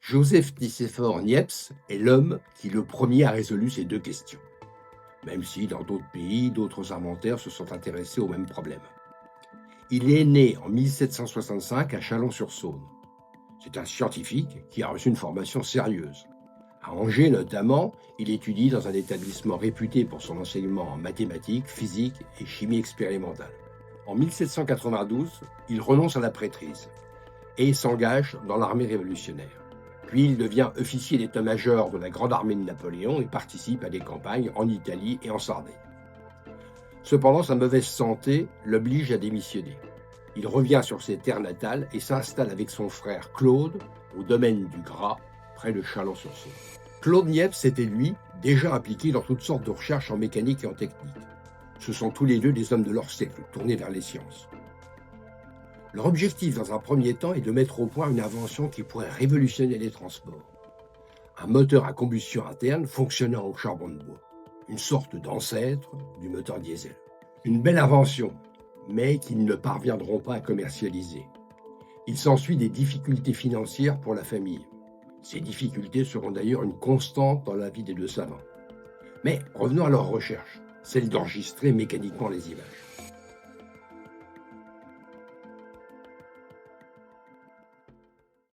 Joseph Nicéphore Niepce est l'homme qui le premier a résolu ces deux questions, même si dans d'autres pays, d'autres inventaires se sont intéressés au même problème. Il est né en 1765 à Chalon-sur-Saône. C'est un scientifique qui a reçu une formation sérieuse. À Angers notamment, il étudie dans un établissement réputé pour son enseignement en mathématiques, physique et chimie expérimentale. En 1792, il renonce à la prêtrise et s'engage dans l'armée révolutionnaire. Puis il devient officier d'état-major de la Grande Armée de Napoléon et participe à des campagnes en Italie et en Sardaigne. Cependant, sa mauvaise santé l'oblige à démissionner. Il revient sur ses terres natales et s'installe avec son frère Claude au domaine du Gras, près de Chalon-sur-Saône. Claude Niepce était, lui, déjà impliqué dans toutes sortes de recherches en mécanique et en technique. Ce sont tous les deux des hommes de leur siècle, tournés vers les sciences. Leur objectif, dans un premier temps, est de mettre au point une invention qui pourrait révolutionner les transports. Un moteur à combustion interne fonctionnant au charbon de bois. Une sorte d'ancêtre du moteur diesel. Une belle invention, mais qu'ils ne parviendront pas à commercialiser. Il s'ensuit des difficultés financières pour la famille. Ces difficultés seront d'ailleurs une constante dans la vie des deux savants. Mais revenons à leur recherche, celle d'enregistrer mécaniquement les images.